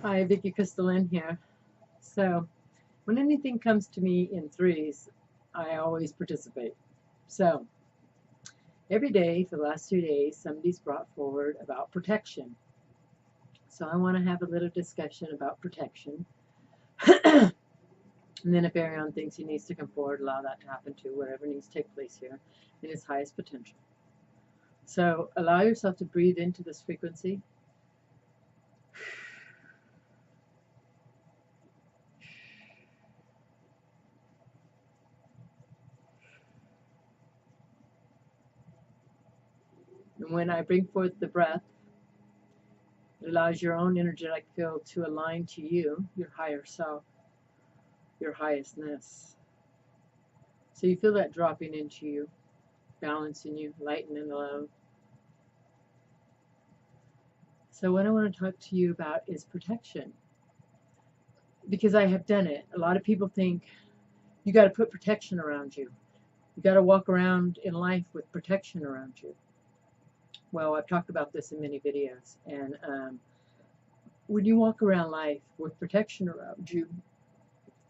Hi, Vicky Crystalline here. So, when anything comes to me in threes, I always participate. So, every day for the last 2 days, somebody's brought forward about protection. So, I want to have a little discussion about protection. And then, if Airion thinks he needs to come forward, allow that to happen too, whatever needs to take place here in its highest potential. So, allow yourself to breathe into this frequency. And when I bring forth the breath, it allows your own energetic field to align to you, your higher self, your highestness. So you feel that dropping into you, balancing you, lightening the load. So what I want to talk to you about is protection. Because I have done it. A lot of people think you got to put protection around you. You got to walk around in life with protection around you. Well, I've talked about this in many videos. And when you walk around life with protection around you,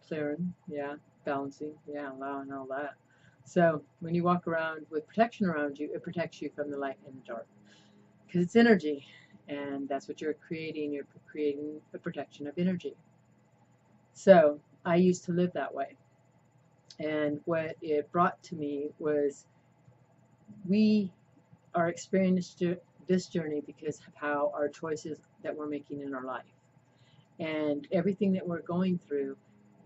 clearing, yeah, balancing, yeah, allowing all that. So when you walk around with protection around you, it protects you from the light and the dark. Because it's energy, and that's what you're creating. You're creating a protection of energy. So I used to live that way. And what it brought to me was we are experiencing this journey because of how our choices that we're making in our life. And everything that we're going through,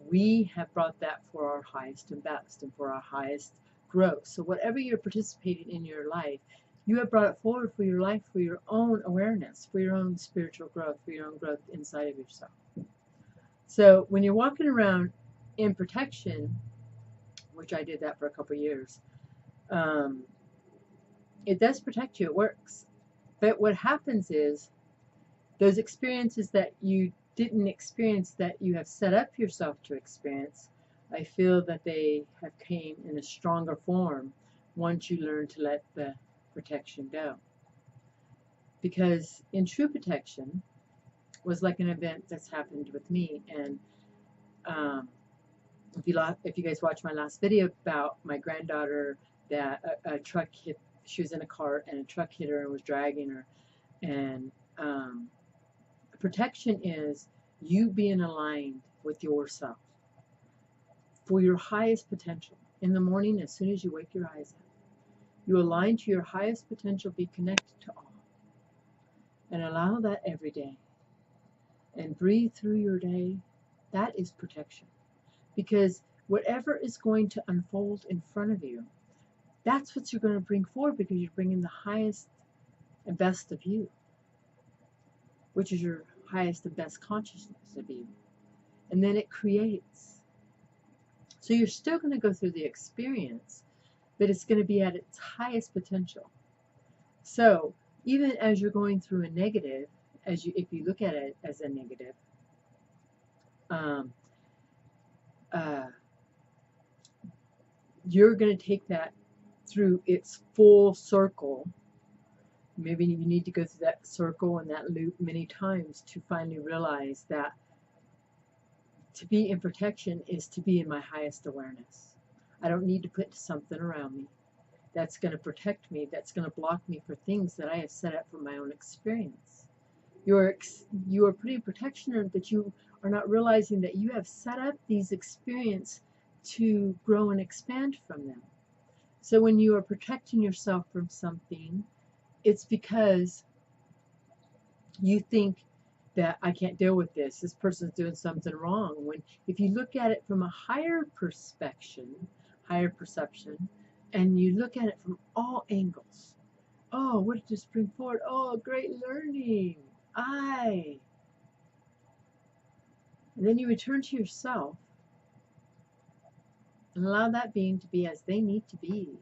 we have brought that for our highest and best and for our highest growth. So whatever you're participating in your life, you have brought it forward for your life, for your own awareness, for your own spiritual growth, for your own growth inside of yourself. So when you're walking around in protection, which I did that for a couple of years, it does protect you. It works. But what happens is those experiences that you didn't experience, that you have set up yourself to experience, I feel that they have came in a stronger form once you learn to let the protection go. Because in true protection was like an event that's happened with me. And if you guys watch my last video about my granddaughter, that a truck hit, she was in a cart and a truck hit her and was dragging her. And protection is you being aligned with yourself for your highest potential. In the morning, as soon as you wake your eyes up, you align to your highest potential, be connected to all, and allow that every day. And breathe through your day. That is protection. Because whatever is going to unfold in front of you, that's what you're going to bring forward, because you're bringing the highest and best of you, which is your highest and best consciousness of you. And then it creates. So you're still going to go through the experience, but it's going to be at its highest potential. So even as you're going through a negative, if you look at it as a negative, you're going to take that through its full circle. Maybe you need to go through that circle and that loop many times to finally realize that to be in protection is to be in my highest awareness. I don't need to put something around me that's going to protect me, that's going to block me for things that I have set up for my own experience. You are putting protection in, but you are not realizing that you have set up these experiences to grow and expand from them. So when you are protecting yourself from something, it's because you think that I can't deal with this. This person's doing something wrong. When if you look at it from a higher perception, and you look at it from all angles. Oh, what did this bring forward? Oh, great learning. And then you return to yourself and allow that being to be as they need to be.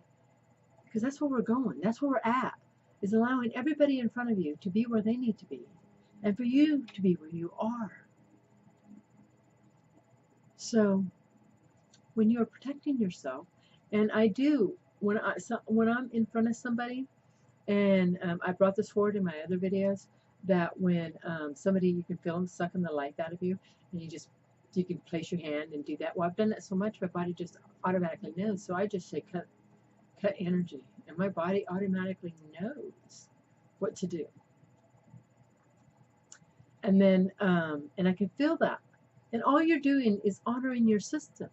Because that's where we're going. That's where we're at. Is allowing everybody in front of you to be where they need to be. And for you to be where you are. So when you're protecting yourself, and I do, when I'm in front of somebody, and I brought this forward in my other videos, that when somebody, you can feel them sucking the life out of you, and you can place your hand and do that. Well, I've done that so much, my body just automatically knows. So I just say cut energy, and my body automatically knows what to do. And then, and I can feel that. And all you're doing is honoring your system.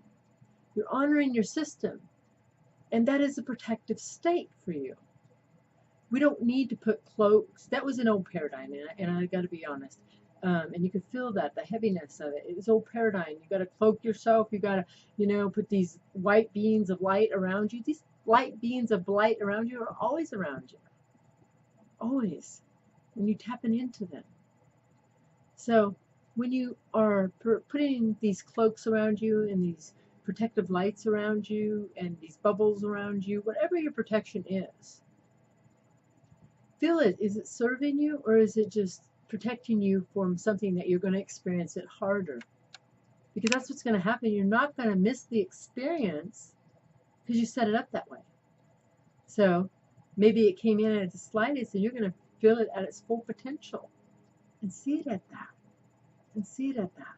You're honoring your system. And that is a protective state for you. We don't need to put cloaks. That was an old paradigm, and I got to be honest. And you can feel that, the heaviness of it. It was old paradigm. You got to cloak yourself. You got to, put these white beams of light around you. These light beams of light around you are always around you. Always. When you're tapping into them. So when you are putting these cloaks around you and these protective lights around you and these bubbles around you, whatever your protection is, feel it. Is it serving you, or is it just protecting you from something that you're going to experience it harder? Because that's what's going to happen. You're not going to miss the experience because you set it up that way. So maybe it came in at the slightest, and you're going to feel it at its full potential and see it at that. And see it at that.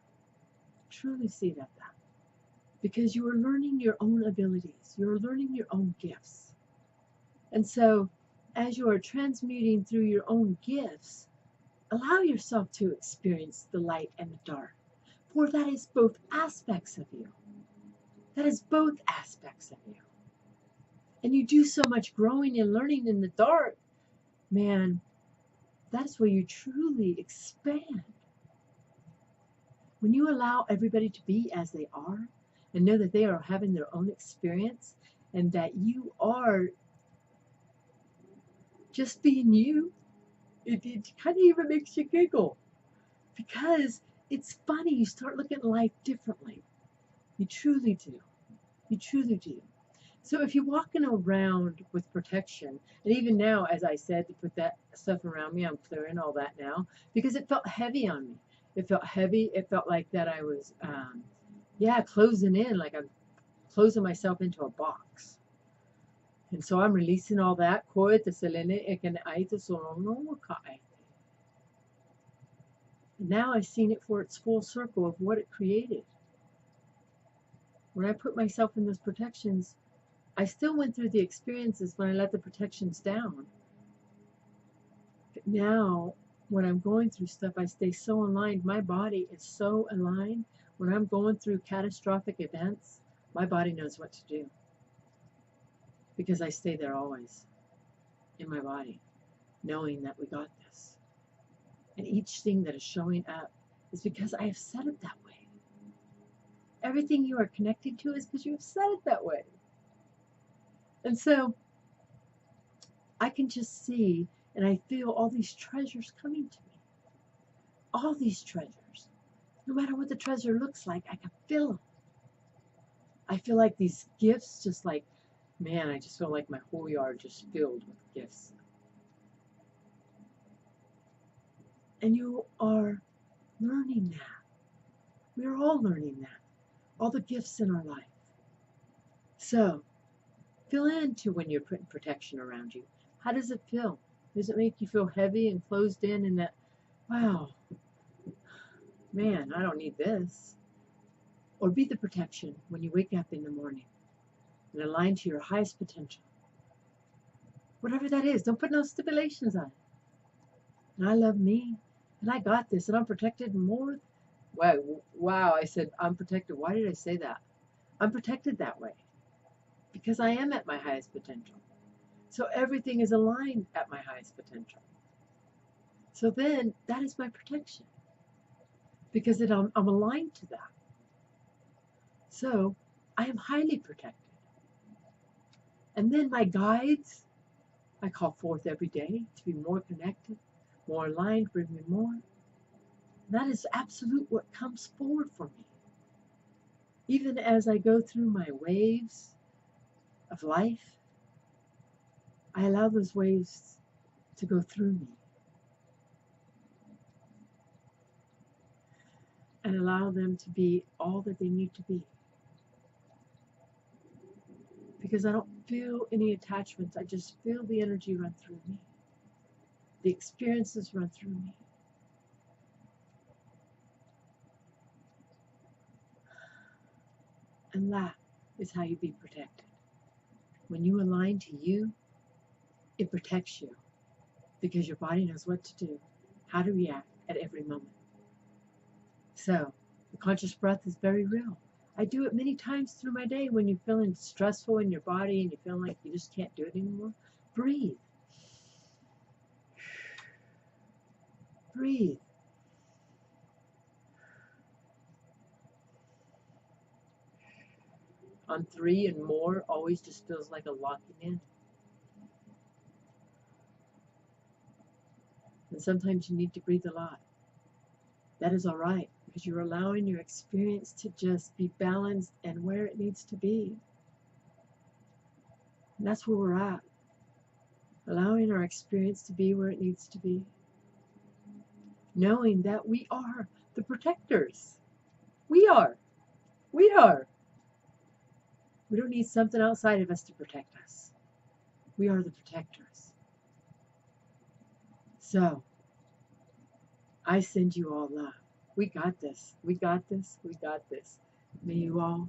Truly see it at that. Because you are learning your own abilities. You're learning your own gifts. And so, as you are transmuting through your own gifts, allow yourself to experience the light and the dark. For that is both aspects of you. That is both aspects of you. And you do so much growing and learning in the dark, man, that's where you truly expand. When you allow everybody to be as they are and know that they are having their own experience and that you are just being you, it kind of even makes you giggle because it's funny. You start looking at life differently. You truly do. You truly do. So if you're walking around with protection, and even now, as I said, to put that stuff around me, I'm clearing all that now because it felt heavy on me. It felt heavy. It felt like that I was, closing in, like I'm closing myself into a box. And so I'm releasing all that. And now I've seen it for its full circle of what it created. When I put myself in those protections, I still went through the experiences when I let the protections down. But now, when I'm going through stuff, I stay so aligned. My body is so aligned. When I'm going through catastrophic events, my body knows what to do. Because I stay there always, in my body, knowing that we got this. And each thing that is showing up is because I have said it that way. Everything you are connecting to is because you have said it that way. And so, I can just see and I feel all these treasures coming to me. All these treasures. No matter what the treasure looks like, I can feel them. I feel like these gifts, just like, man, I just feel like my whole yard just filled with gifts. And you are learning that. We're all learning that. All the gifts in our life. So, feel into when you're putting protection around you. How does it feel? Does it make you feel heavy and closed in and that, wow, man, I don't need this? Or be the protection when you wake up in the morning and align to your highest potential. Whatever that is, don't put no stipulations on it. And I love me, and I got this, and I'm protected more. Wow, I said I'm protected. Why did I say that? I'm protected that way because I am at my highest potential. So everything is aligned at my highest potential. So then that is my protection because I'm aligned to that. So I am highly protected. And then my guides, I call forth every day to be more connected, more aligned, bring me more. And that is absolute what comes forward for me. Even as I go through my waves of life, I allow those waves to go through me. And allow them to be all that they need to be. Because I don't feel any attachments. I just feel the energy run through me. The experiences run through me. And that is how you be protected. When you align to you, it protects you because your body knows what to do, how to react at every moment. So, the conscious breath is very real. I do it many times through my day when you're feeling stressful in your body and you feel like you just can't do it anymore. Breathe. Breathe. On 3 and more always just feels like a locking in. And sometimes you need to breathe a lot. That is all right, because you're allowing your experience to just be balanced and where it needs to be. And that's where we're at. Allowing our experience to be where it needs to be. Knowing that we are the protectors. We are. We are. We don't need something outside of us to protect us. We are the protectors. So, I send you all love. We got this. We got this. We got this. May you all